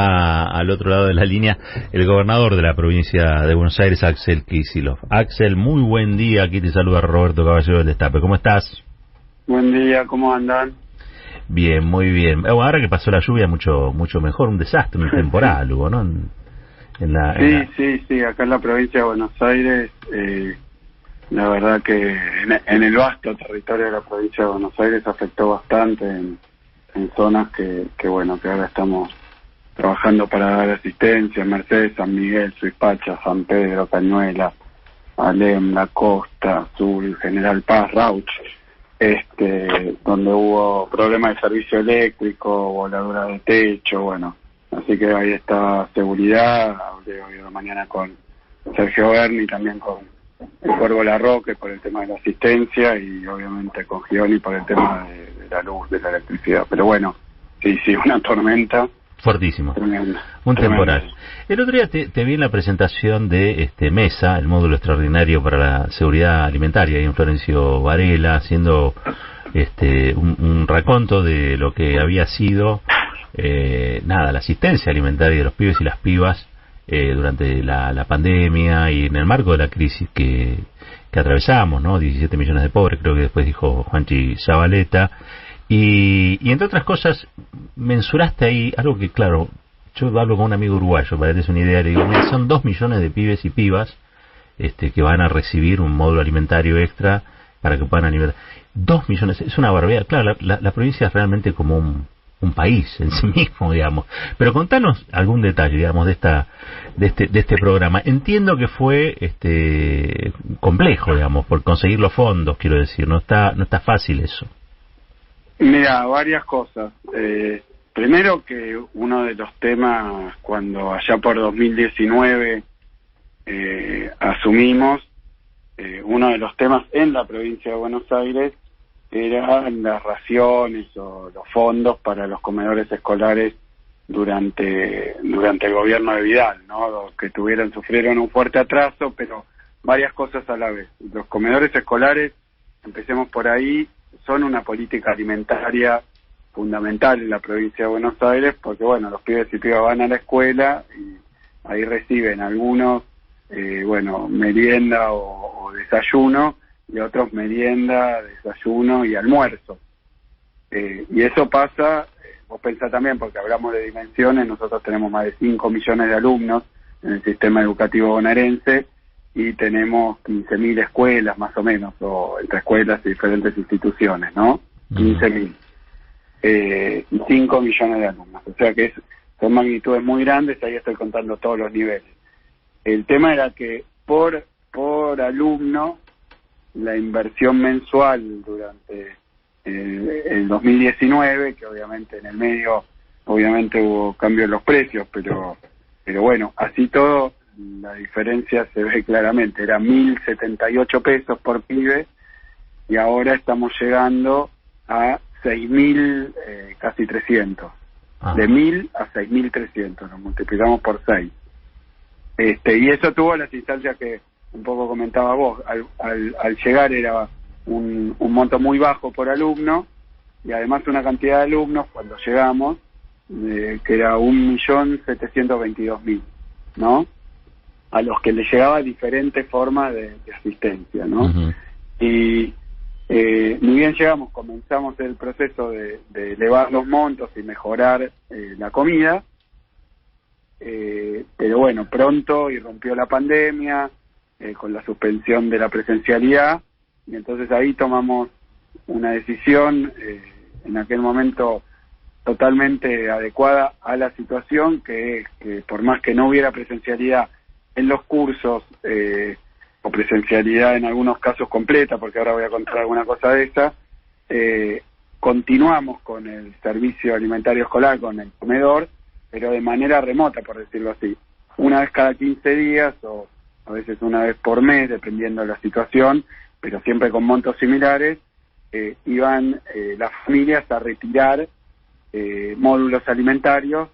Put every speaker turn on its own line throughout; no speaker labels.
Al otro lado de la línea, el gobernador de la provincia de Buenos Aires, Axel Kicillof. Axel, muy buen día. Aquí te saluda Roberto Caballero del Destape. ¿Cómo estás?
Buen día, ¿cómo andan?
Bien, muy bien. Ahora que pasó la lluvia, mucho mejor. Un desastre, un temporal hubo, ¿no?
Sí, acá en la provincia de Buenos Aires, la verdad que en el vasto territorio de la provincia de Buenos Aires afectó bastante en zonas que ahora estamos trabajando para dar asistencia: Mercedes, San Miguel, Suipacha, San Pedro, Cañuelas, Alem, La Costa, Sur, General Paz, Rauch, donde hubo problemas de servicio eléctrico, voladura de techo, así que ahí está seguridad. Hablé hoy de la mañana con Sergio Berni, también con el Cuervo Larroque por el tema de la asistencia, y obviamente con Gioni por el tema de la luz, de la electricidad. Pero sí, una tormenta
fuertísimo,
tremenda,
un temporal. El otro día te vi en la presentación de MESA, el módulo extraordinario para la seguridad alimentaria, ahí en Florencio Varela, haciendo un raconto de lo que había sido la asistencia alimentaria de los pibes y las pibas durante la pandemia y en el marco de la crisis que atravesamos, ¿no? 17 millones de pobres, creo que después dijo Juanchi Zabaleta. Y entre otras cosas, mensuraste ahí algo que, claro, yo hablo con un amigo uruguayo, para que te des una idea, le digo, mira, son 2 millones de pibes y pibas que van a recibir un módulo alimentario extra para que puedan alimentar. 2 millones, es una barbaridad. Claro, la provincia es realmente como un país en sí mismo, digamos. Pero contanos algún detalle, digamos, de este programa. Entiendo que fue complejo, digamos, por conseguir los fondos, quiero decir, no está fácil eso.
Mira, varias cosas. Primero, que uno de los temas, cuando allá por 2019 asumimos, uno de los temas en la provincia de Buenos Aires eran las raciones o los fondos para los comedores escolares durante el gobierno de Vidal, ¿no? Los que sufrieron un fuerte atraso, pero varias cosas a la vez. Los comedores escolares, empecemos por ahí, son una política alimentaria fundamental en la provincia de Buenos Aires, porque los pibes y pibas van a la escuela y ahí reciben algunos merienda o desayuno, y otros merienda, desayuno y almuerzo. Y eso pasa, vos pensás también, porque hablamos de dimensiones, nosotros tenemos más de 5 millones de alumnos en el sistema educativo bonaerense, y tenemos 15.000 escuelas más o menos, o entre escuelas y diferentes instituciones, ¿no? 15.000. Y 5 millones de alumnos. O sea que son magnitudes muy grandes, ahí estoy contando todos los niveles. El tema era que por alumno, la inversión mensual durante el 2019, que obviamente en el medio hubo cambio en los precios, pero así todo, la diferencia se ve claramente. Era 1.078 pesos por pibe, y ahora estamos llegando a 6.000, casi 300. De 1.000 a 6.300, lo multiplicamos por 6. Y eso tuvo las instancias que un poco comentaba vos. Al llegar era un monto muy bajo por alumno, y además una cantidad de alumnos cuando llegamos que era 1.722.000, ¿no? A los que les llegaba diferentes formas de asistencia, ¿no? Uh-huh. Y ni bien llegamos, comenzamos el proceso de elevar los montos y mejorar la comida, pero pronto irrumpió la pandemia con la suspensión de la presencialidad, y entonces ahí tomamos una decisión en aquel momento totalmente adecuada a la situación, que por más que no hubiera presencialidad en los cursos, o presencialidad en algunos casos completa, porque ahora voy a contar alguna cosa de esa, continuamos con el servicio alimentario escolar, con el comedor, pero de manera remota, por decirlo así. Una vez cada 15 días, o a veces una vez por mes, dependiendo de la situación, pero siempre con montos similares, iban las familias a retirar módulos alimentarios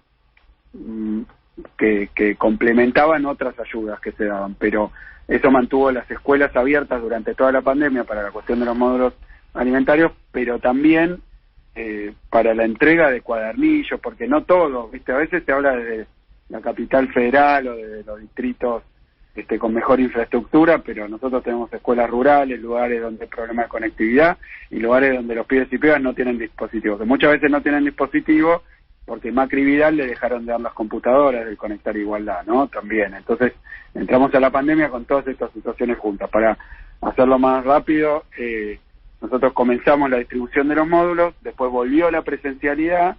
que complementaban otras ayudas que se daban, pero eso mantuvo las escuelas abiertas durante toda la pandemia para la cuestión de los módulos alimentarios, pero también para la entrega de cuadernillos, porque no todo, ¿viste? A veces se habla de la capital federal o de los distritos con mejor infraestructura, pero nosotros tenemos escuelas rurales, lugares donde hay problemas de conectividad y lugares donde los pibes y pibas no tienen dispositivos, que muchas veces no tienen dispositivos porque Macri y Vidal le dejaron de dar las computadoras del Conectar Igualdad, ¿no? También. Entonces, entramos a la pandemia con todas estas situaciones juntas. Para hacerlo más rápido, nosotros comenzamos la distribución de los módulos, después volvió la presencialidad,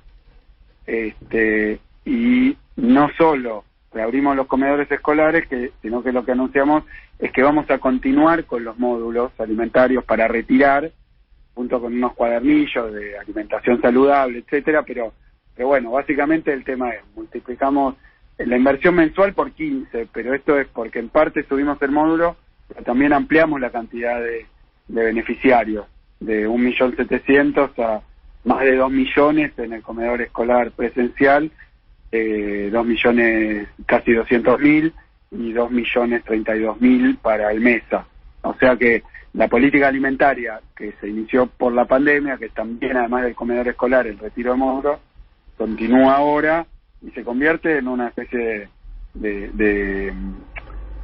y no solo reabrimos los comedores escolares, sino que lo que anunciamos es que vamos a continuar con los módulos alimentarios para retirar, junto con unos cuadernillos de alimentación saludable, etcétera, pero bueno, básicamente el tema es, multiplicamos la inversión mensual por 15, pero esto es porque en parte subimos el módulo, pero también ampliamos la cantidad de beneficiarios, de 1.700.000 a más de 2 millones en el comedor escolar presencial, 2 millones casi 200.000 y 2.032.000 para el MESA. O sea que la política alimentaria que se inició por la pandemia, que también además del comedor escolar, el retiro de módulos, continúa ahora y se convierte en una especie de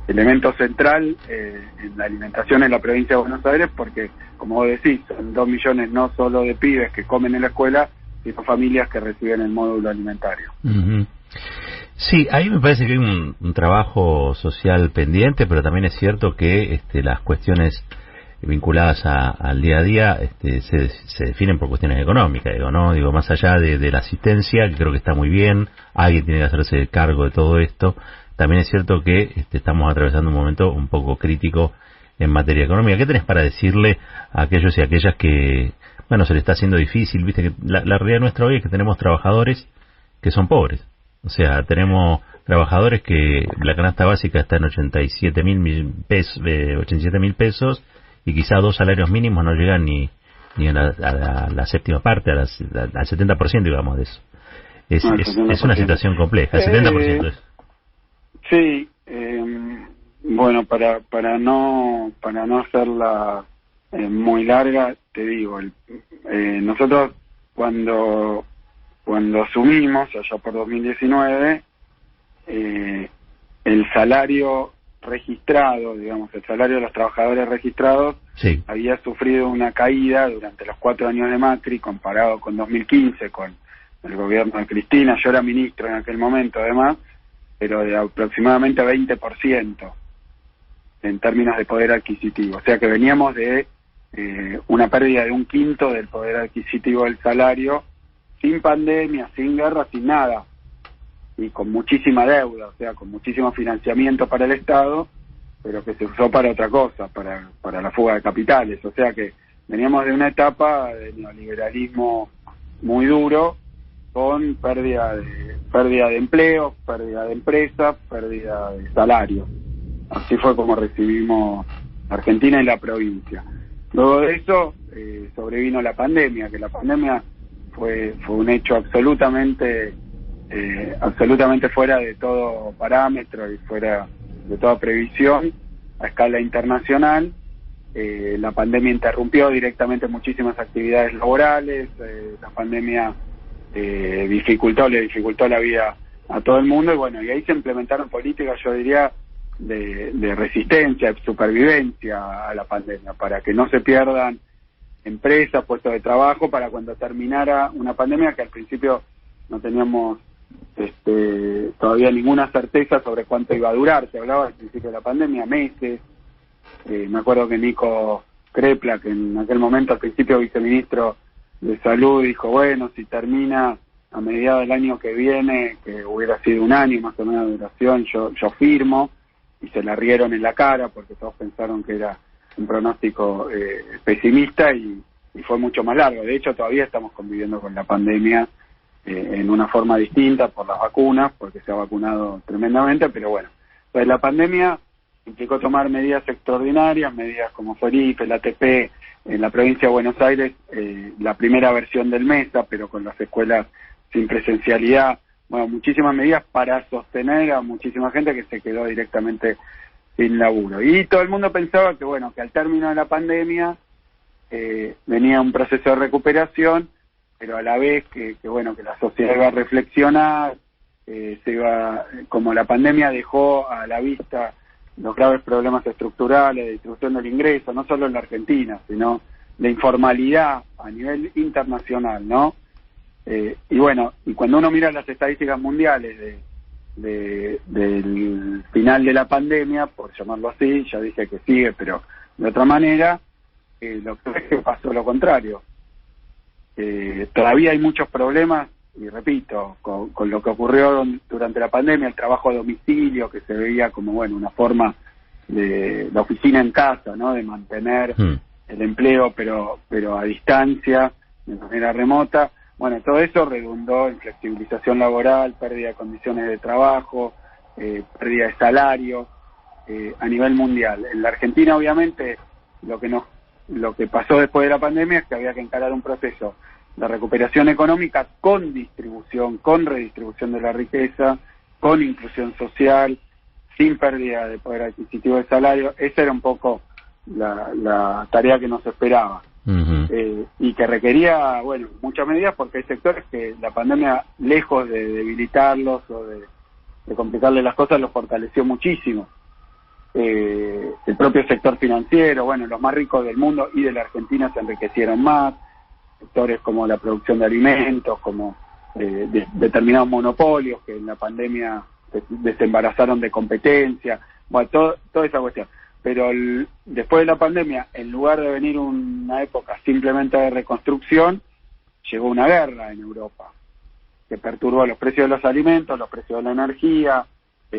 elemento central en la alimentación en la provincia de Buenos Aires, porque, como vos decís, son 2 millones no solo de pibes que comen en la escuela, sino familias que reciben el módulo alimentario.
Uh-huh. Sí, ahí me parece que hay un trabajo social pendiente, pero también es cierto que las cuestiones vinculadas al día a día se definen por cuestiones económicas, digo, más allá de la asistencia, que creo que está muy bien, alguien tiene que hacerse cargo de todo esto. También es cierto que estamos atravesando un momento un poco crítico en materia económica. ¿Qué tenés para decirle a aquellos y aquellas que, bueno, se le está haciendo difícil? Viste que la realidad nuestra hoy es que tenemos trabajadores que son pobres. O sea, tenemos trabajadores que la canasta básica está en 87.000 pesos y quizá 2 salarios mínimos no llegan ni a la séptima parte, al 70%, digamos, de eso. Es una situación compleja, el 70% es.
Sí, bueno, para no hacerla muy larga, te digo, nosotros cuando asumimos, allá por 2019, el salario registrado, digamos, el salario de los trabajadores registrados, sí, había sufrido una caída durante los 4 años de Macri, comparado con 2015, con el gobierno de Cristina. Yo era ministro en aquel momento, además, pero de aproximadamente 20% en términos de poder adquisitivo. O sea que veníamos de una pérdida de 1/5 del poder adquisitivo del salario, sin pandemia, sin guerra, sin nada, y con muchísima deuda, o sea, con muchísimo financiamiento para el Estado, pero que se usó para otra cosa, para la fuga de capitales. O sea que veníamos de una etapa de neoliberalismo muy duro, con pérdida de empleo, pérdida de empresas, pérdida de salario. Así fue como recibimos Argentina y la provincia. Luego de eso sobrevino la pandemia, que la pandemia fue un hecho absolutamente fuera de todo parámetro y fuera de toda previsión a escala internacional. La pandemia interrumpió directamente muchísimas actividades laborales, la pandemia le dificultó la vida a todo el mundo, y bueno, y ahí se implementaron políticas, yo diría, de resistencia, de supervivencia a la pandemia, para que no se pierdan empresas, puestos de trabajo, para cuando terminara una pandemia que al principio no teníamos todavía ninguna certeza sobre cuánto iba a durar. Se hablaba al principio de la pandemia meses. Me acuerdo que Nico Crepla, que en aquel momento al principio viceministro de Salud, dijo, bueno, si termina a mediados del año que viene, que hubiera sido un año más o menos de duración, yo firmo, y se la rieron en la cara porque todos pensaron que era un pronóstico pesimista, y fue mucho más largo. De hecho, todavía estamos conviviendo con la pandemia en una forma distinta por las vacunas, porque se ha vacunado tremendamente, pero bueno, pues la pandemia implicó tomar medidas extraordinarias, medidas como fue el IFE, el ATP, en la provincia de Buenos Aires, la primera versión del MESA, pero con las escuelas sin presencialidad. Bueno, muchísimas medidas para sostener a muchísima gente que se quedó directamente sin laburo. Y todo el mundo pensaba que, bueno, que al término de la pandemia venía un proceso de recuperación, pero a la vez que bueno, que la sociedad iba a reflexionar, como la pandemia dejó a la vista los graves problemas estructurales de distribución del ingreso, no solo en la Argentina, sino de informalidad a nivel internacional, ¿no? Y bueno, y cuando uno mira las estadísticas mundiales del final de la pandemia, por llamarlo así, ya dije que sigue, pero de otra manera, lo que pasó lo contrario. Todavía hay muchos problemas, y repito, con lo que ocurrió durante la pandemia, el trabajo a domicilio, que se veía como, bueno, una forma de la oficina en casa, ¿no? De mantener el empleo, pero a distancia, de manera remota. Bueno, todo eso redundó en flexibilización laboral, pérdida de condiciones de trabajo, pérdida de salario a nivel mundial. En la Argentina, obviamente, lo que pasó después de la pandemia es que había que encarar un proceso de recuperación económica con distribución, con redistribución de la riqueza, con inclusión social, sin pérdida de poder adquisitivo de salario. Esa era un poco la tarea que nos esperaba. Y que requería, bueno, muchas medidas, porque hay sectores que la pandemia, lejos de debilitarlos o de complicarle las cosas, los fortaleció muchísimo. El propio sector financiero, bueno, los más ricos del mundo y de la Argentina se enriquecieron más, sectores como la producción de alimentos, como determinados monopolios que en la pandemia desembarazaron de competencia, bueno, toda esa cuestión. Pero después de la pandemia, en lugar de venir una época simplemente de reconstrucción, llegó una guerra en Europa, que perturbó los precios de los alimentos, los precios de la energía,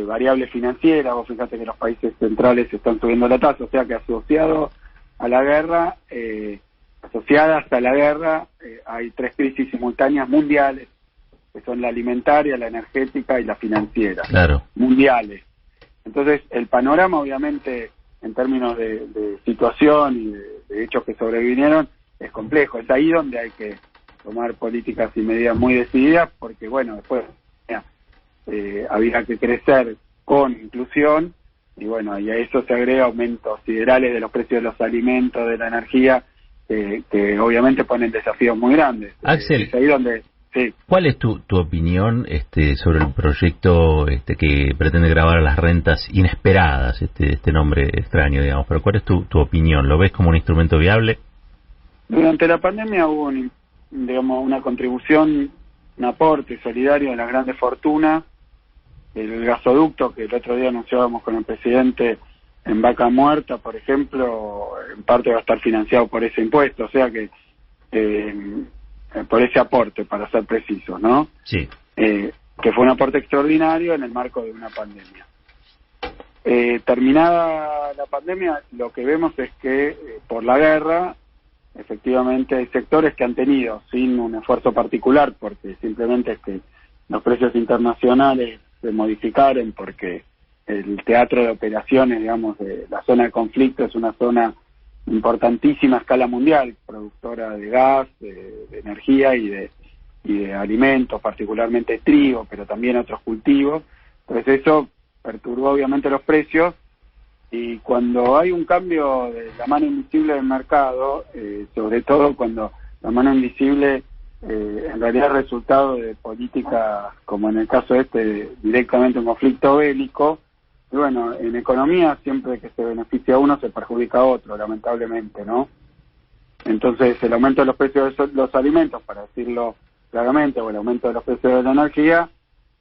variables financieras. Vos fíjate que los países centrales están subiendo la tasa, o sea que asociado a la guerra, asociadas a la guerra, hay 3 crisis simultáneas mundiales, que son la alimentaria, la energética y la financiera.
Claro.
Mundiales. Entonces, el panorama, obviamente, en términos de situación y de hechos que sobrevinieron, es complejo. Es ahí donde hay que tomar políticas y medidas muy decididas, porque, bueno, después había que crecer con inclusión, y bueno, y a eso se agrega aumentos siderales de los precios de los alimentos, de la energía, que obviamente ponen desafíos muy grandes.
Axel,
es ahí donde... Sí.
¿Cuál es tu opinión sobre el proyecto que pretende grabar a las rentas inesperadas, este nombre extraño, digamos? Pero ¿cuál es tu opinión? ¿Lo ves como un instrumento viable?
Durante la pandemia hubo una contribución, un aporte solidario de las grandes fortunas. El gasoducto que el otro día anunciábamos con el presidente en Vaca Muerta, por ejemplo, en parte va a estar financiado por ese impuesto, o sea que por ese aporte, para ser precisos, ¿no?
Sí.
Que fue un aporte extraordinario en el marco de una pandemia. Terminada la pandemia, lo que vemos es que por la guerra, efectivamente hay sectores que han tenido, sin un esfuerzo particular, porque simplemente es que los precios internacionales se modificaron, porque el teatro de operaciones, digamos, de la zona de conflicto es una zona importantísima a escala mundial, productora de gas, de energía y de alimentos, particularmente trigo, pero también otros cultivos. Entonces eso perturbó obviamente los precios, y cuando hay un cambio de la mano invisible del mercado, sobre todo cuando la mano invisible en realidad es resultado de políticas, como en el caso directamente un conflicto bélico. Y bueno, en economía siempre que se beneficia a uno se perjudica a otro, lamentablemente, ¿no? Entonces el aumento de los precios de los alimentos, para decirlo claramente, o el aumento de los precios de la energía,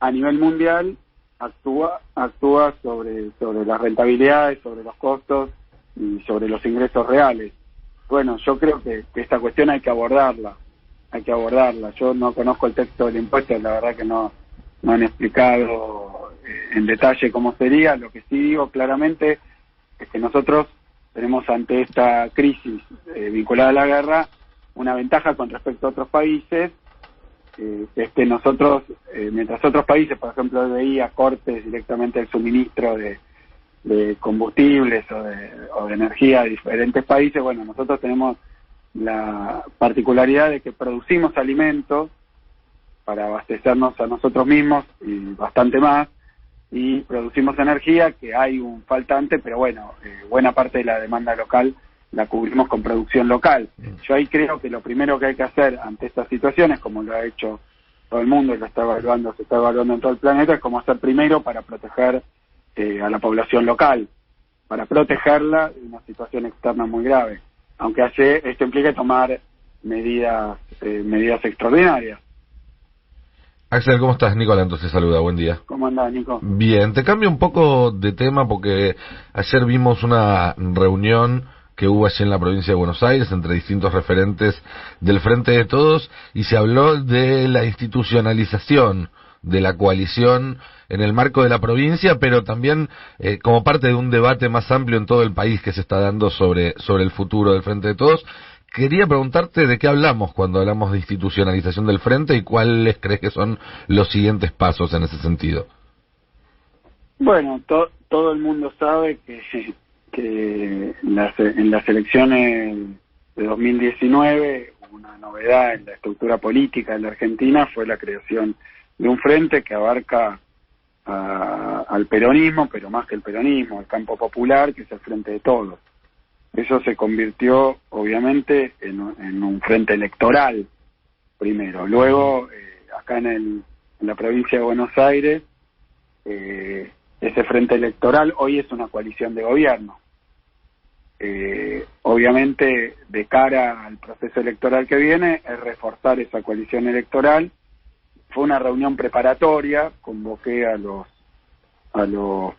a nivel mundial actúa sobre las rentabilidades, sobre los costos y sobre los ingresos reales. Bueno, yo creo que esta cuestión hay que abordarla. Yo no conozco el texto del impuesto, la verdad que no han explicado en detalle cómo sería. Lo que sí digo claramente es que nosotros tenemos, ante esta crisis vinculada a la guerra, una ventaja con respecto a otros países, que es que nosotros, mientras otros países, por ejemplo, veía cortes directamente del suministro de combustibles o de energía a diferentes países, bueno, nosotros tenemos la particularidad de que producimos alimentos para abastecernos a nosotros mismos y bastante más, y producimos energía, que hay un faltante, pero bueno, buena parte de la demanda local la cubrimos con producción local. Yo ahí creo que lo primero que hay que hacer ante estas situaciones, como lo ha hecho todo el mundo y lo está evaluando, se está evaluando en todo el planeta, es cómo hacer primero para proteger a la población local, para protegerla de una situación externa muy grave, aunque esto implique tomar medidas extraordinarias.
Axel, ¿cómo estás? Nicolás, entonces saluda, buen día.
¿Cómo andás, Nico?
Bien, te cambio un poco de tema porque ayer vimos una reunión que hubo allí en la provincia de Buenos Aires entre distintos referentes del Frente de Todos y se habló de la institucionalización de la coalición en el marco de la provincia, pero también como parte de un debate más amplio en todo el país que se está dando sobre el futuro del Frente de Todos. Quería preguntarte de qué hablamos cuando hablamos de institucionalización del Frente y cuáles crees que son los siguientes pasos en ese sentido.
Bueno, todo el mundo sabe que en las elecciones de 2019 una novedad en la estructura política de la Argentina fue la creación de un frente que abarca al peronismo, pero más que el peronismo, el campo popular, que es el Frente de Todos. Eso se convirtió, obviamente, en un frente electoral, primero. Luego, acá en la provincia de Buenos Aires, ese frente electoral hoy es una coalición de gobierno. Obviamente, de cara al proceso electoral que viene, es reforzar esa coalición electoral. Fue una reunión preparatoria, convoqué a los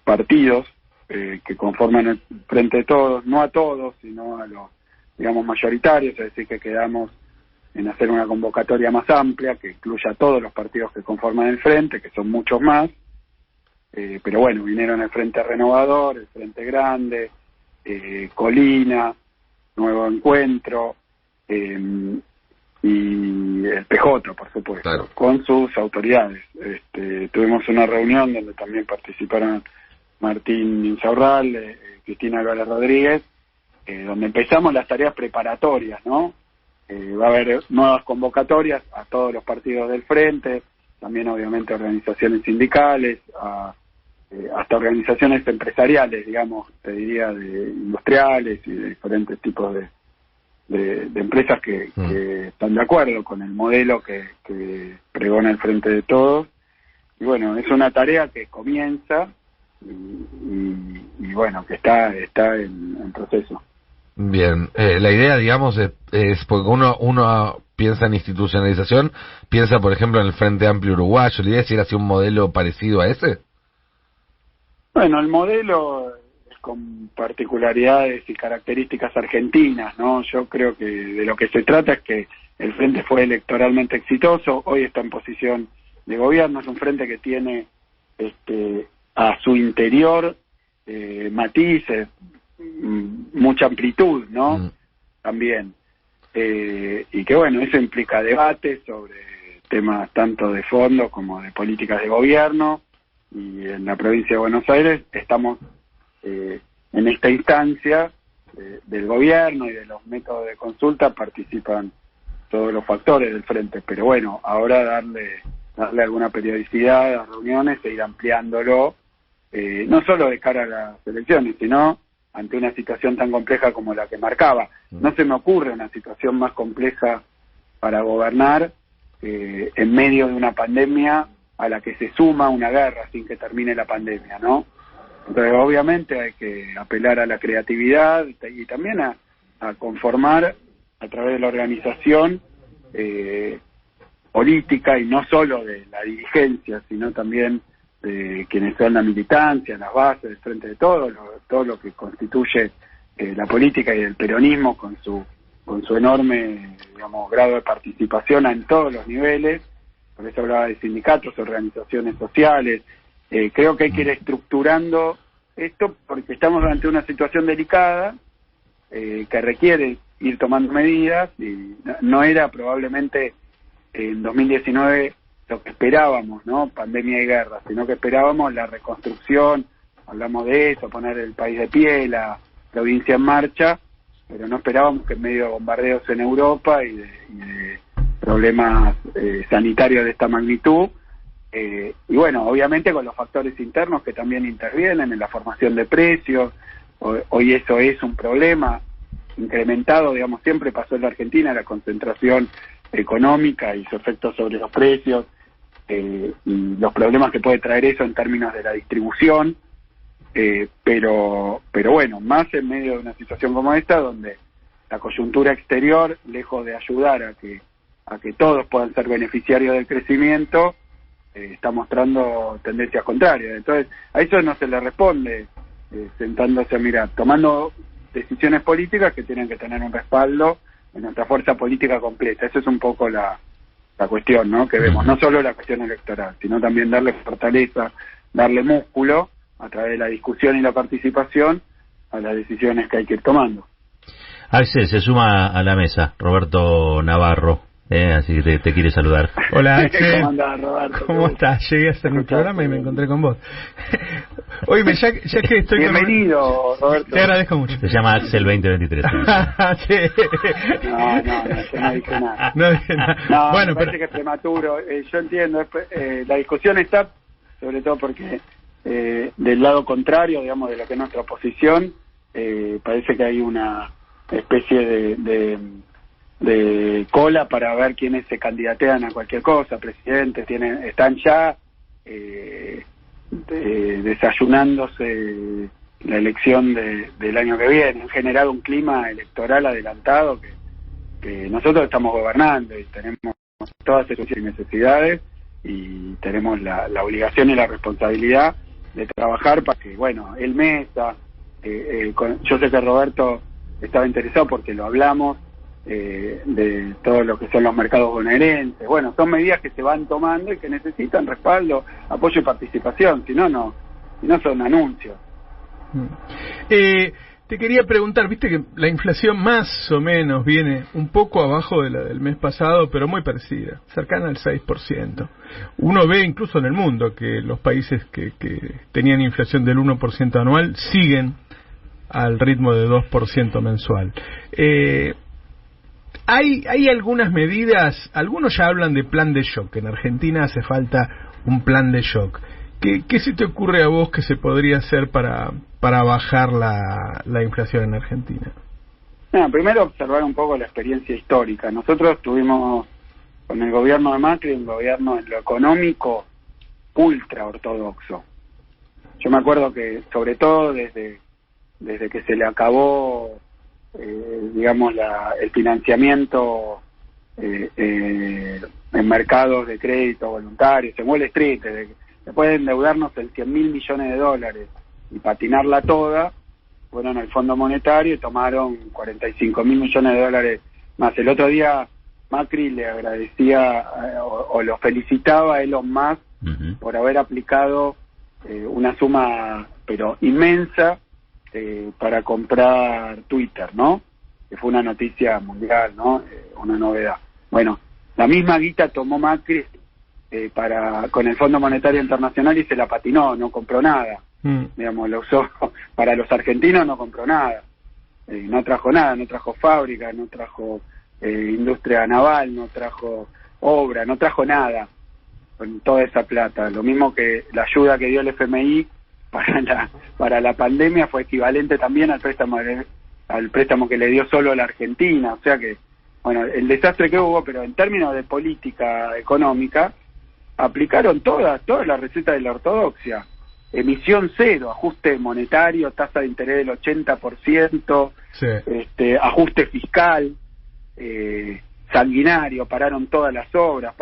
partidos que conforman el Frente de Todos, no a todos, sino a los, digamos, mayoritarios, es decir, que quedamos en hacer una convocatoria más amplia, que incluya a todos los partidos que conforman el Frente, que son muchos más, pero bueno, vinieron el Frente Renovador, el Frente Grande, Colina, Nuevo Encuentro, y el PJ, por supuesto, claro, con sus autoridades. Tuvimos una reunión donde también participaron Martín Insaurral, Cristina Álvarez Rodríguez, donde empezamos las tareas preparatorias, ¿no? Va a haber nuevas convocatorias a todos los partidos del Frente, también obviamente organizaciones sindicales, hasta organizaciones empresariales, digamos, te diría, de industriales y de diferentes tipos de empresas que están de acuerdo con el modelo que pregona el Frente de Todos. Y bueno, es una tarea que comienza y bueno, que está en proceso.
Bien, la idea, digamos, es porque uno piensa en institucionalización, piensa, por ejemplo, en el Frente Amplio Uruguayo. ¿La idea es ir hacia un modelo parecido a ese?
Bueno, el modelo es con particularidades y características argentinas, ¿no? Yo creo que de lo que se trata es que el Frente fue electoralmente exitoso, hoy está en posición de gobierno, es un Frente que tiene a su interior matices, mucha amplitud, ¿no? También. Y que bueno, eso implica debates sobre temas tanto de fondo como de políticas de gobierno, y en la provincia de Buenos Aires estamos en esta instancia del gobierno y de los métodos de consulta, participan todos los factores del Frente, pero bueno, ahora darle alguna periodicidad a las reuniones e ir ampliándolo, no solo de cara a las elecciones, sino ante una situación tan compleja como la que marcaba. No se me ocurre una situación más compleja para gobernar en medio de una pandemia a la que se suma una guerra sin que termine la pandemia, ¿no? Entonces, obviamente hay que apelar a la creatividad y también a conformar a través de la organización política, y no solo de la dirigencia, sino también de quienes son la militancia, las bases del Frente de Todos, todo lo que constituye la política y el peronismo con su enorme, digamos, grado de participación en todos los niveles. Por eso hablaba de sindicatos, organizaciones sociales. Creo que hay que ir estructurando esto porque estamos ante una situación delicada que requiere ir tomando medidas, y no era probablemente en 2019 lo que esperábamos, ¿no? Pandemia y guerra, sino que esperábamos la reconstrucción, hablamos de eso, poner el país de pie, la provincia en marcha, pero no esperábamos que en medio de bombardeos en Europa y de problemas sanitarios de esta magnitud, y bueno, obviamente con los factores internos que también intervienen en la formación de precios, hoy eso es un problema, incrementado, digamos, siempre pasó en la Argentina la concentración económica y su efecto sobre los precios, y los problemas que puede traer eso en términos de la distribución, pero bueno, más en medio de una situación como esta, donde la coyuntura exterior, lejos de ayudar a que todos puedan ser beneficiarios del crecimiento, está mostrando tendencias contrarias. Entonces, a eso no se le responde sentándose a mirar, tomando decisiones políticas que tienen que tener un respaldo en nuestra fuerza política completa. Esa es un poco la cuestión, ¿no?, que vemos, no solo la cuestión electoral, sino también darle fortaleza, darle músculo a través de la discusión y la participación a las decisiones que hay que ir tomando.
Axel, se suma a la mesa Roberto Navarro, así que te quiere saludar.
Hola, Axel.
¿Cómo andás, Roberto?
¿Cómo estás? Llegué a hacer mi programa y me encontré con vos. Oye, ya que estoy
bienvenido, Roberto.
Te agradezco mucho.
Se llama Axel 2023.
Sí.
No, yo no dije nada.
No dije nada.
No,
bueno,
me parece que es prematuro. Yo entiendo, la discusión está, sobre todo porque del lado contrario, digamos, de lo que es nuestra oposición, parece que hay una especie de cola para ver quiénes se candidatean a cualquier cosa, presidentes, están ya desayunándose la elección del año que viene. Han generado un clima electoral adelantado que nosotros estamos gobernando y tenemos todas esas necesidades y tenemos la obligación y la responsabilidad de trabajar para que, bueno, el Mesa, yo sé que Roberto estaba interesado porque lo hablamos, de todo lo que son los mercados bonaerenses. Bueno, son medidas que se van tomando y que necesitan respaldo, apoyo y participación, si no son anuncios.
Te quería preguntar, viste que la inflación más o menos viene un poco abajo de la del mes pasado, pero muy parecida, cercana al 6%. Uno ve incluso en el mundo que los países que tenían inflación del 1% anual siguen al ritmo de 2% mensual. Hay algunas medidas, algunos ya hablan de plan de shock. En Argentina hace falta un plan de shock. ¿Qué se te ocurre a vos que se podría hacer para bajar la inflación en Argentina?
Primero observar un poco la experiencia histórica. Nosotros tuvimos con el gobierno de Macri un gobierno en lo económico ultra ortodoxo. Yo me acuerdo que sobre todo desde que se le acabó digamos el financiamiento en mercados de crédito voluntarios, en Wall Street, después de endeudarnos el 100.000 millones de dólares y patinarla toda, fueron al Fondo Monetario y tomaron 45.000 millones de dólares más. El otro día Macri le agradecía o lo felicitaba a Elon Musk por haber aplicado una suma pero inmensa para comprar Twitter, ¿no? Que fue una noticia mundial, ¿no? Una novedad. Bueno, la misma guita tomó Macri con el Fondo Monetario Internacional y se la patinó, no compró nada. Digamos, lo usó para los argentinos, no compró nada. No trajo nada, no trajo fábrica, no trajo industria naval, no trajo obra, no trajo nada con toda esa plata. Lo mismo que la ayuda que dio el FMI para la pandemia fue equivalente también al préstamo que le dio solo la Argentina. O sea que, bueno, el desastre que hubo, pero en términos de política económica, aplicaron todas las recetas de la ortodoxia. Emisión cero, ajuste monetario, tasa de interés del 80%, sí. Ajuste fiscal, sanguinario, pararon todas las obras,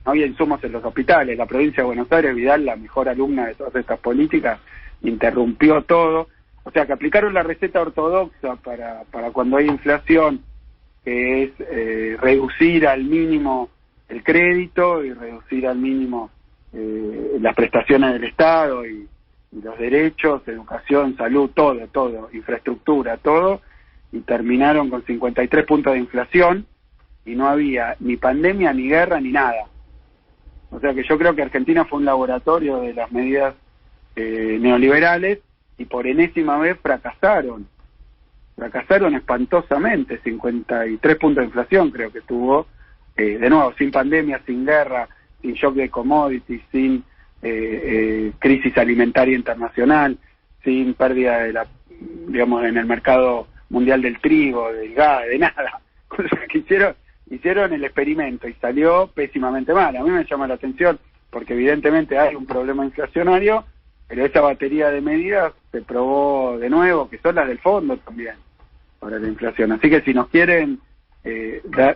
no había insumos en los hospitales. La provincia de Buenos Aires, Vidal, la mejor alumna de todas estas políticas, interrumpió todo. O sea que aplicaron la receta ortodoxa para cuando hay inflación, que es reducir al mínimo el crédito y reducir al mínimo las prestaciones del Estado y los derechos, educación, salud, todo, infraestructura, todo, y terminaron con 53 puntos de inflación y no había ni pandemia, ni guerra, ni nada. O sea que yo creo que Argentina fue un laboratorio de las medidas neoliberales y por enésima vez fracasaron espantosamente. 53 puntos de inflación creo que tuvo, de nuevo, sin pandemia, sin guerra, sin shock de commodities, sin crisis alimentaria internacional, sin pérdida digamos, en el mercado mundial del trigo, del gas, de nada. Cosas que hicieron el experimento y salió pésimamente mal. A mí me llama la atención porque evidentemente hay un problema inflacionario, pero esa batería de medidas se probó de nuevo, que son las del fondo también, para la inflación. Así que si nos quieren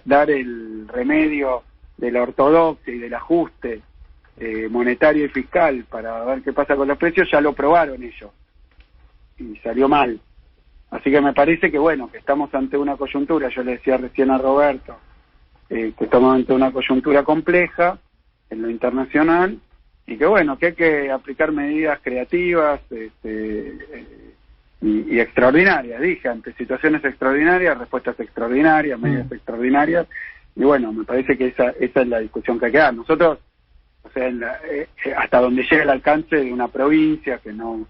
dar el remedio de la ortodoxia y del ajuste monetario y fiscal para ver qué pasa con los precios, ya lo probaron ellos y salió mal. Así que me parece que bueno, que estamos ante una coyuntura, yo le decía recién a Roberto, que estamos ante una coyuntura compleja en lo internacional y que bueno, que hay que aplicar medidas creativas y extraordinarias, dije, ante situaciones extraordinarias, respuestas extraordinarias, medidas extraordinarias, y bueno, me parece que esa es la discusión que hay que dar. Nosotros, o sea, hasta donde llega el alcance de una provincia que no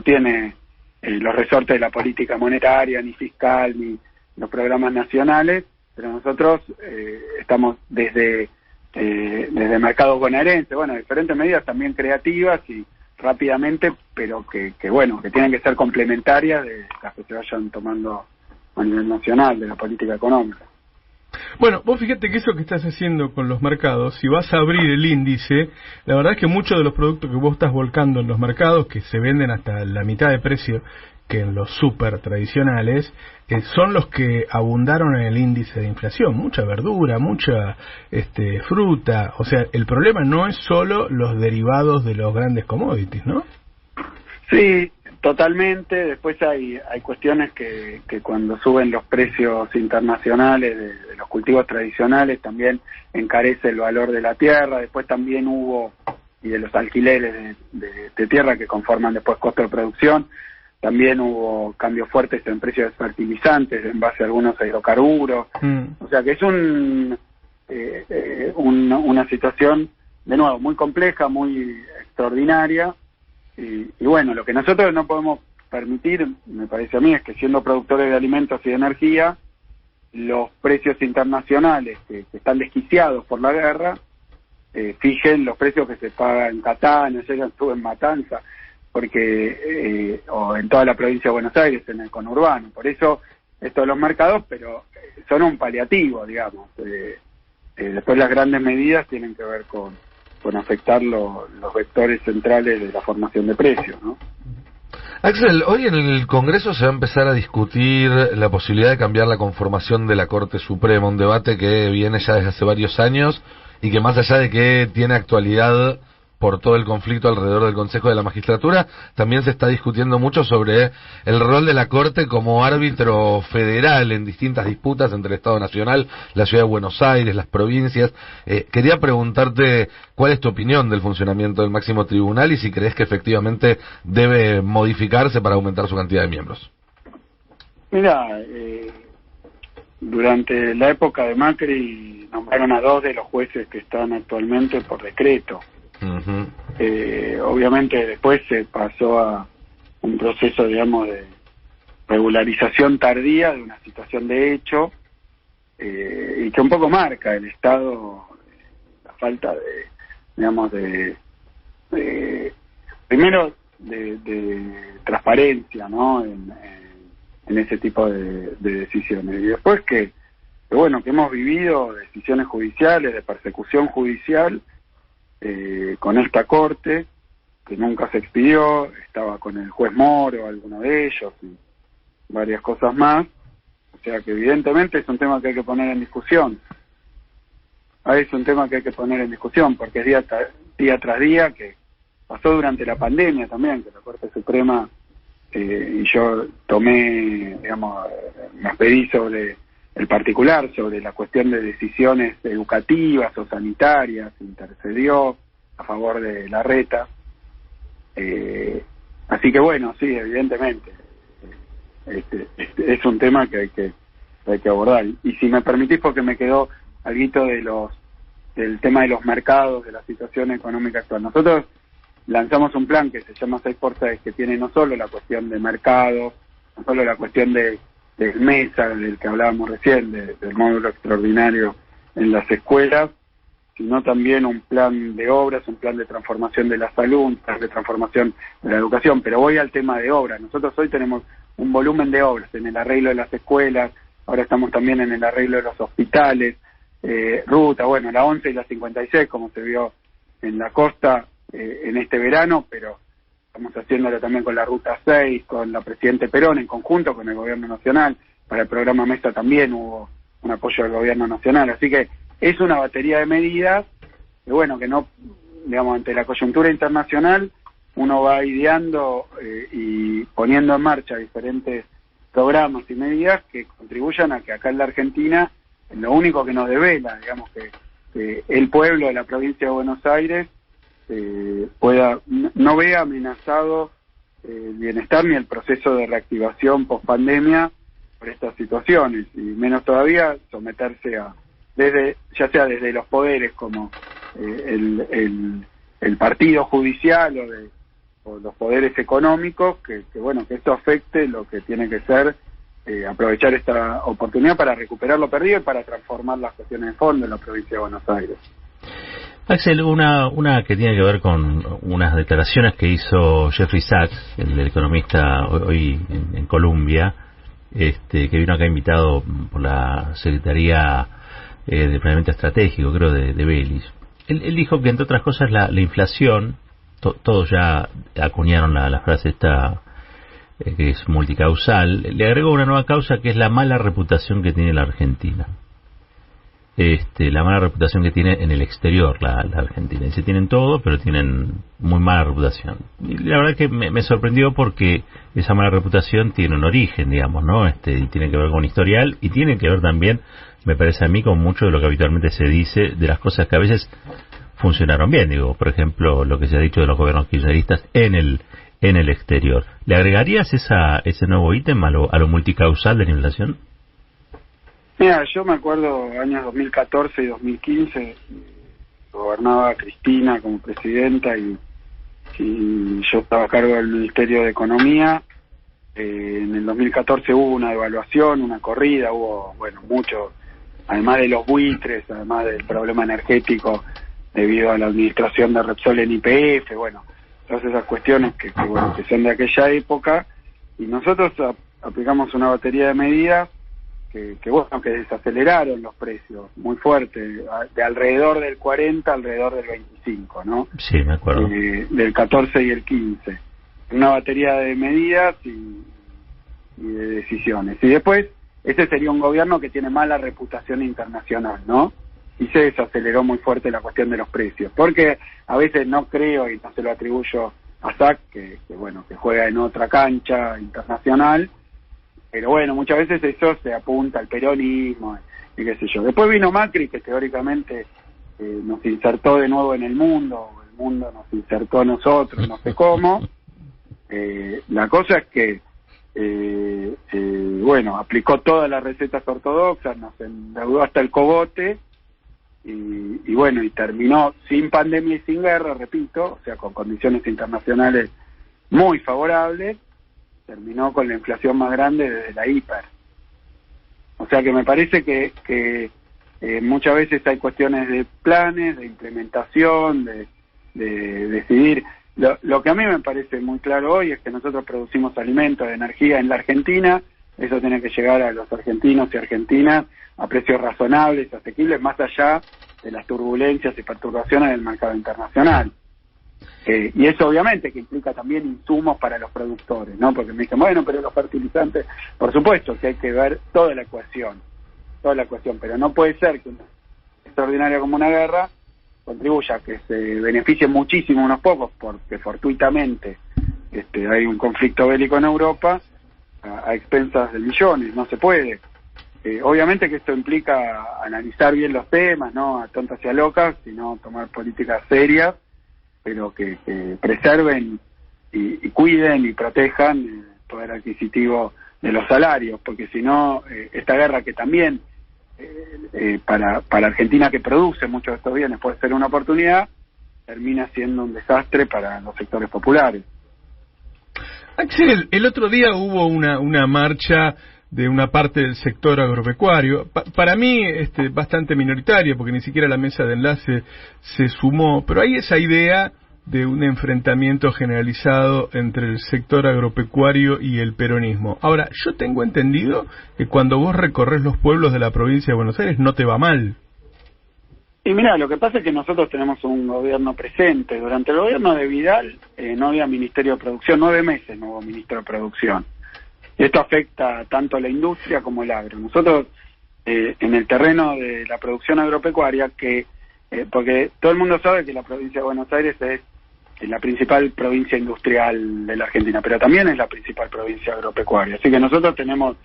tiene los resortes de la política monetaria, ni fiscal, ni los programas nacionales, pero nosotros estamos desde mercado bonaerense, bueno, diferentes medidas también creativas y rápidamente, pero que bueno, que tienen que ser complementarias de las que se vayan tomando a nivel nacional, de la política económica.
Bueno, vos fíjate que eso que estás haciendo con los mercados, si vas a abrir el índice, la verdad es que muchos de los productos que vos estás volcando en los mercados, que se venden hasta la mitad de precio que en los super tradicionales, son los que abundaron en el índice de inflación. Mucha verdura, mucha fruta. O sea, el problema no es solo los derivados de los grandes commodities, ¿no?
Sí, totalmente. Después hay cuestiones que cuando suben los precios internacionales de los cultivos tradicionales también encarece el valor de la tierra. Después también hubo, y de los alquileres de tierra que conforman después costo de producción, también hubo cambios fuertes en precios de fertilizantes en base a algunos hidrocarburos. O sea que es una situación, de nuevo, muy compleja, muy extraordinaria. Y bueno, lo que nosotros no podemos permitir, me parece a mí, es que siendo productores de alimentos y de energía, los precios internacionales que están desquiciados por la guerra, fijen los precios que se pagan en Catán, estuvo en Matanza, porque o en toda la provincia de Buenos Aires, en el conurbano. Por eso, esto de los mercados, pero son un paliativo, digamos. Después las grandes medidas tienen que ver con afectar los vectores centrales de la formación de precios, ¿no?
Axel, hoy en el Congreso se va a empezar a discutir la posibilidad de cambiar la conformación de la Corte Suprema, un debate que viene ya desde hace varios años y que más allá de que tiene actualidad por todo el conflicto alrededor del Consejo de la Magistratura, también se está discutiendo mucho sobre el rol de la Corte como árbitro federal en distintas disputas entre el Estado Nacional, la Ciudad de Buenos Aires, las provincias. Quería preguntarte cuál es tu opinión del funcionamiento del máximo tribunal y si crees que efectivamente debe modificarse para aumentar su cantidad de miembros.
Mira, durante la época de Macri nombraron a 2 de los jueces que están actualmente por decreto. Obviamente después se pasó a un proceso, digamos, de regularización tardía de una situación de hecho y que un poco marca el Estado, la falta primero de transparencia, ¿no? en ese tipo de decisiones, y después que bueno, que hemos vivido decisiones judiciales, de persecución judicial con esta Corte, que nunca se expidió, estaba con el juez Moro, alguno de ellos, y varias cosas más. O sea que evidentemente es un tema que hay que poner en discusión. Es un tema que hay que poner en discusión, porque es día tras día, que pasó durante la pandemia también, que la Corte Suprema, y yo tomé, me pedí sobre el particular, sobre la cuestión de decisiones educativas o sanitarias, intercedió a favor de Larreta. Así que bueno, sí, evidentemente, es un tema que hay que abordar. Y si me permitís, porque me quedó algo del tema de los mercados, de la situación económica actual. Nosotros lanzamos un plan que se llama 6x6, que tiene no solo la cuestión de mercado, no solo la cuestión del MESA, del que hablábamos recién, del módulo extraordinario en las escuelas, sino también un plan de obras, un plan de transformación de la salud, un plan de transformación de la educación. Pero voy al tema de obras. Nosotros hoy tenemos un volumen de obras en el arreglo de las escuelas, ahora estamos también en el arreglo de los hospitales, ruta, bueno, la 11 y la 56, como se vio en la costa en este verano, pero estamos haciéndolo también con la ruta 6, con la Presidente Perón, en conjunto con el Gobierno Nacional. Para el programa Mesa también hubo un apoyo del Gobierno Nacional, así que es una batería de medidas, que bueno, que no, digamos, ante la coyuntura internacional, uno va ideando y poniendo en marcha diferentes programas y medidas que contribuyan a que acá en la Argentina, lo único que nos devela, digamos, que el pueblo de la provincia de Buenos Aires no vea amenazado el bienestar ni el proceso de reactivación post-pandemia por estas situaciones, y menos todavía someterse a, ya sea desde los poderes como el partido judicial o los poderes económicos, que bueno, que esto afecte lo que tiene que ser aprovechar esta oportunidad para recuperar lo perdido y para transformar las cuestiones de fondo en la provincia de Buenos Aires.
Axel, una que tiene que ver con unas declaraciones que hizo Jeffrey Sachs, el economista hoy en Colombia, que vino acá invitado por la Secretaría de Planeamiento Estratégico, creo, de Belis. Él dijo que, entre otras cosas, la inflación, todos ya acuñaron la frase esta, que es multicausal, le agregó una nueva causa que es la mala reputación que tiene la Argentina. La mala reputación que tiene en el exterior la Argentina. Dice, tienen todo, pero tienen muy mala reputación. Y la verdad que me sorprendió porque esa mala reputación tiene un origen, digamos, ¿no? Y tiene que ver con historial y tiene que ver también, me parece a mí, con mucho de lo que habitualmente se dice de las cosas que a veces funcionaron bien. Digo, por ejemplo, lo que se ha dicho de los gobiernos kirchneristas en el exterior. ¿Le agregarías ese nuevo ítem a lo multicausal de la inflación?
Mira, yo me acuerdo años 2014 y 2015, gobernaba Cristina como presidenta y yo estaba a cargo del Ministerio de Economía. En el 2014 hubo una devaluación, una corrida, hubo, bueno, mucho, además de los buitres, además del problema energético debido a la administración de Repsol en YPF, bueno, todas esas cuestiones que son de aquella época, y nosotros aplicamos una batería de medidas que desaceleraron los precios muy fuerte, de alrededor del 40 alrededor del 25, ¿no?
Sí, me acuerdo.
Del 14 y el 15. Una batería de medidas y de decisiones. Y después, ese sería un gobierno que tiene mala reputación internacional, ¿no? Y se desaceleró muy fuerte la cuestión de los precios. Porque a veces no creo, y no se lo atribuyo a SAC, que juega en otra cancha internacional, pero bueno, muchas veces eso se apunta al peronismo y qué sé yo. Después vino Macri, que teóricamente nos insertó de nuevo en el mundo nos insertó a nosotros, no sé cómo. La cosa es que aplicó todas las recetas ortodoxas, nos endeudó hasta el cogote y terminó sin pandemia y sin guerra, repito, o sea, con condiciones internacionales muy favorables. Terminó con la inflación más grande desde la hiper. O sea que me parece que muchas veces hay cuestiones de planes, de implementación, de decidir. Lo que a mí me parece muy claro hoy es que nosotros producimos alimentos, energía en la Argentina, eso tiene que llegar a los argentinos y argentinas a precios razonables, asequibles, más allá de las turbulencias y perturbaciones del mercado internacional. Y eso obviamente que implica también insumos para los productores, ¿no? Porque me dicen, bueno, pero los fertilizantes, por supuesto que hay que ver toda la ecuación, pero no puede ser que una extraordinaria como una guerra contribuya a que se beneficien muchísimo unos pocos, porque fortuitamente hay un conflicto bélico en Europa a expensas de millones, no se puede. Obviamente que esto implica analizar bien los temas, no a tontas y a locas, sino tomar políticas serias, pero que preserven y cuiden y protejan el poder adquisitivo de los salarios, porque si no, esta guerra que también para Argentina, que produce muchos de estos bienes, puede ser una oportunidad, termina siendo un desastre para los sectores populares.
Axel, el otro día hubo una marcha de una parte del sector agropecuario, para mí bastante minoritaria, porque ni siquiera la mesa de enlace se sumó, pero hay esa idea de un enfrentamiento generalizado entre el sector agropecuario y el peronismo. Ahora, yo tengo entendido que cuando vos recorres los pueblos de la provincia de Buenos Aires no te va mal.
Y mira, lo que pasa es que nosotros tenemos un gobierno presente. Durante el gobierno de Vidal no había Ministerio de Producción, 9 meses no hubo Ministro de Producción. Y esto afecta tanto a la industria como al agro. Nosotros, en el terreno de la producción agropecuaria, porque todo el mundo sabe que la provincia de Buenos Aires es la principal provincia industrial de la Argentina, pero también es la principal provincia agropecuaria. Así que nosotros tenemos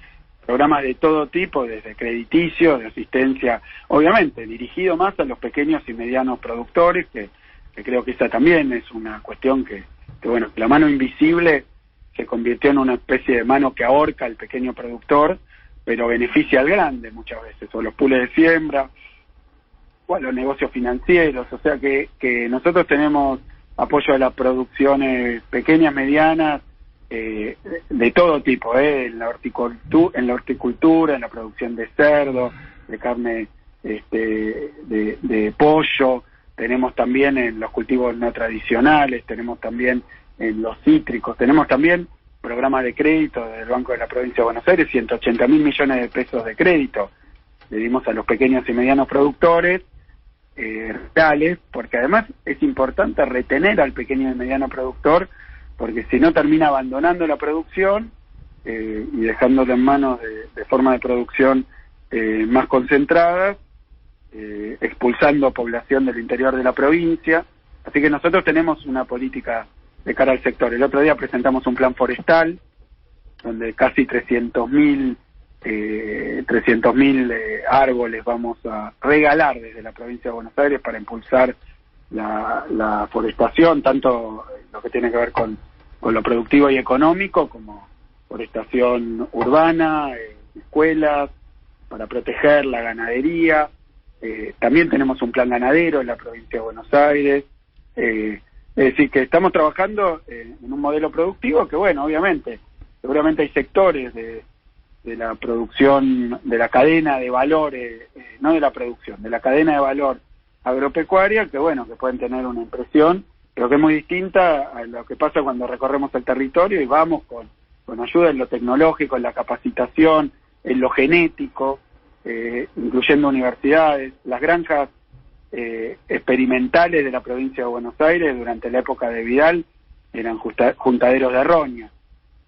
programas de todo tipo, desde crediticios, de asistencia, obviamente dirigido más a los pequeños y medianos productores, que creo que esa también es una cuestión que bueno, la mano invisible se convirtió en una especie de mano que ahorca al pequeño productor, pero beneficia al grande muchas veces, o los pools de siembra, o a los negocios financieros. O sea que nosotros tenemos apoyo a las producciones pequeñas, medianas, de todo tipo, en la horticultura, en la producción de cerdo, de carne, de pollo. Tenemos también en los cultivos no tradicionales, tenemos también en los cítricos, tenemos también programas de crédito del Banco de la Provincia de Buenos Aires, 180.000 millones de pesos de crédito le dimos a los pequeños y medianos productores reales, porque además es importante retener al pequeño y mediano productor, porque si no termina abandonando la producción y dejándolo en manos de forma de producción más concentradas, expulsando población del interior de la provincia. Así que nosotros tenemos una política de cara al sector. El otro día presentamos un plan forestal donde casi 300.000 árboles vamos a regalar desde la provincia de Buenos Aires para impulsar la forestación, tanto lo que tiene que ver con lo productivo y económico, como forestación urbana, escuelas, para proteger la ganadería. También tenemos un plan ganadero en la provincia de Buenos Aires. Es decir, que estamos trabajando en un modelo productivo que, bueno, obviamente, seguramente hay sectores de la producción, de la cadena de valor, no de la producción, de la cadena de valor agropecuaria, que bueno, que pueden tener una impresión, pero que es muy distinta a lo que pasa cuando recorremos el territorio y vamos con ayuda en lo tecnológico, en la capacitación, en lo genético, incluyendo universidades, las granjas experimentales de la provincia de Buenos Aires durante la época de Vidal eran juntaderos de roña,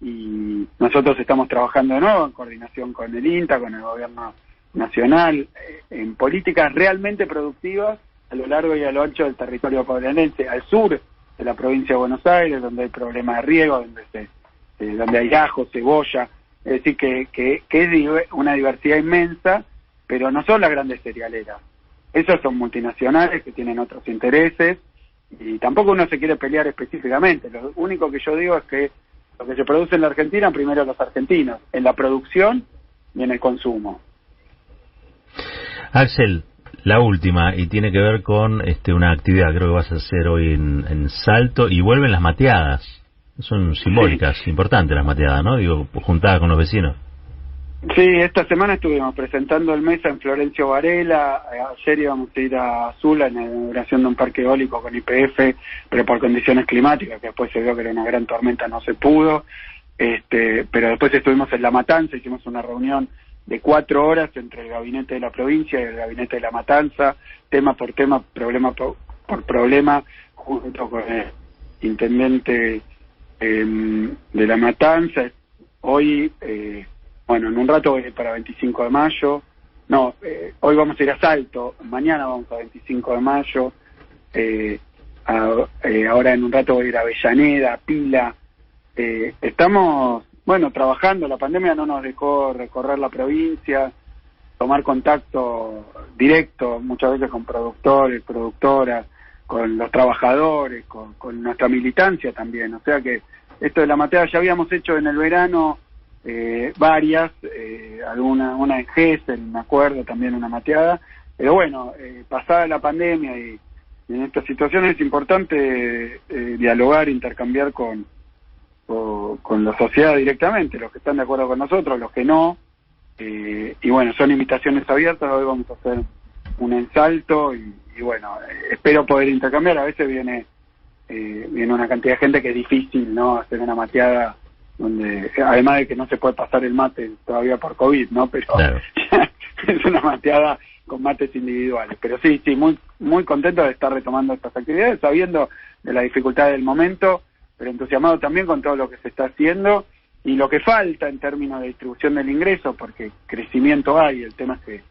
y nosotros estamos trabajando de nuevo en coordinación con el INTA, con el gobierno nacional, en políticas realmente productivas a lo largo y a lo ancho del territorio bonaerense, al sur de la provincia de Buenos Aires, donde hay problemas de riego, donde hay ajo, cebolla. Es decir, que es una diversidad inmensa, pero no son las grandes cerealeras. Esas son multinacionales que tienen otros intereses, y tampoco uno se quiere pelear específicamente. Lo único que yo digo es que lo que se produce en la Argentina, primero los argentinos, en la producción y en el consumo.
Axel, la última, y tiene que ver con una actividad, creo que vas a hacer hoy en Salto, y vuelven las mateadas. Son simbólicas, sí. Importantes las mateadas, ¿no? Digo, juntadas con los vecinos.
Sí, esta semana estuvimos presentando el MESA en Florencio Varela. Ayer íbamos a ir a Sula en la inauguración de un parque eólico con YPF, pero por condiciones climáticas, que después se vio que era una gran tormenta, no se pudo. Pero después estuvimos en La Matanza, hicimos una reunión de 4 horas entre el gabinete de la provincia y el gabinete de La Matanza, tema por tema, problema por problema, junto con el intendente de La Matanza. Hoy, bueno, en un rato voy a ir para 25 de mayo. No, hoy vamos a ir a Salto, mañana vamos a 25 de mayo. Ahora en un rato voy a ir a Avellaneda, a Pila. Estamos, bueno, trabajando. La pandemia no nos dejó recorrer la provincia, tomar contacto directo, muchas veces con productores, productoras, con los trabajadores, con nuestra militancia también. O sea que esto de la mateada ya habíamos hecho en el verano varias, una en Gesell, me acuerdo, también una mateada, pero bueno, pasada la pandemia y en estas situaciones es importante dialogar, intercambiar con la sociedad directamente, los que están de acuerdo con nosotros, los que no, y bueno, son invitaciones abiertas. Hoy vamos a hacer un ensalto y bueno, espero poder intercambiar. A veces viene viene una cantidad de gente que es difícil, ¿no? Hacer una mateada donde, además de que no se puede pasar el mate todavía por COVID, ¿no? Pero
Claro.
es una mateada con mates individuales. Pero sí, muy, muy contento de estar retomando estas actividades, sabiendo de la dificultad del momento, pero entusiasmado también con todo lo que se está haciendo y lo que falta en términos de distribución del ingreso, porque crecimiento hay. El tema es que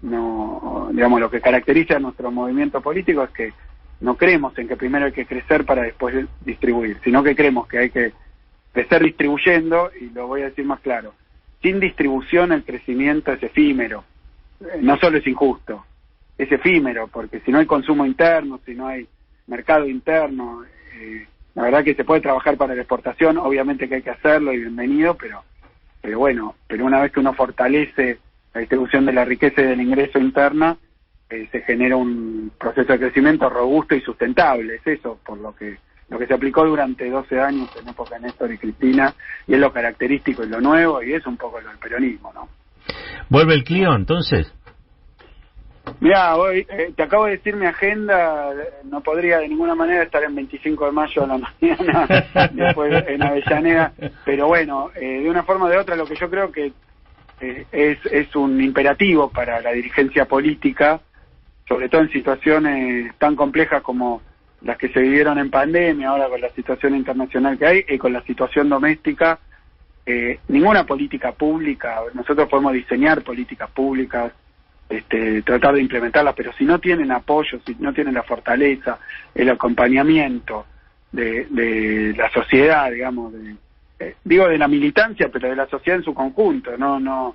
no, digamos, lo que caracteriza a nuestro movimiento político es que no creemos en que primero hay que crecer para después distribuir, sino que creemos que hay que crecer distribuyendo, y lo voy a decir más claro: sin distribución el crecimiento es efímero. No solo es injusto, es efímero, porque si no hay consumo interno, si no hay mercado interno, la verdad que se puede trabajar para la exportación, obviamente que hay que hacerlo y bienvenido, pero bueno, pero una vez que uno fortalece la distribución de la riqueza y del ingreso interna, se genera un proceso de crecimiento robusto y sustentable. Es eso por lo que se aplicó durante 12 años en época de Néstor y Cristina, y es lo característico y lo nuevo, y es un poco lo del peronismo, ¿no?
¿Vuelve el Clio entonces?
Mirá, hoy te acabo de decir mi agenda, no podría de ninguna manera estar en 25 de mayo a la mañana, después en Avellaneda, pero bueno, de una forma o de otra, lo que yo creo que es un imperativo para la dirigencia política, sobre todo en situaciones tan complejas como las que se vivieron en pandemia, ahora con la situación internacional que hay y con la situación doméstica. Ninguna política pública, nosotros podemos diseñar políticas públicas, tratar de implementarlas, pero si no tienen apoyo, si no tienen la fortaleza, el acompañamiento de la sociedad, digamos, digo de la militancia, pero de la sociedad en su conjunto, no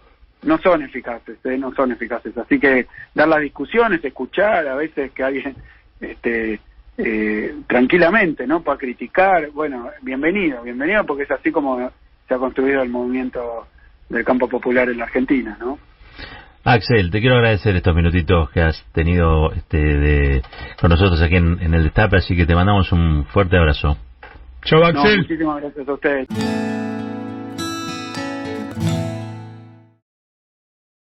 son eficaces, no son eficaces. Así que dar las discusiones, escuchar, a veces que alguien tranquilamente, ¿no?, para criticar, bueno, bienvenido, porque es así como se ha construido el movimiento del campo popular en la Argentina, ¿no?
Axel, te quiero agradecer estos minutitos que has tenido con nosotros aquí en el Destape, así que te mandamos un fuerte abrazo.
Chau, Axel.
Muchísimas gracias a ustedes.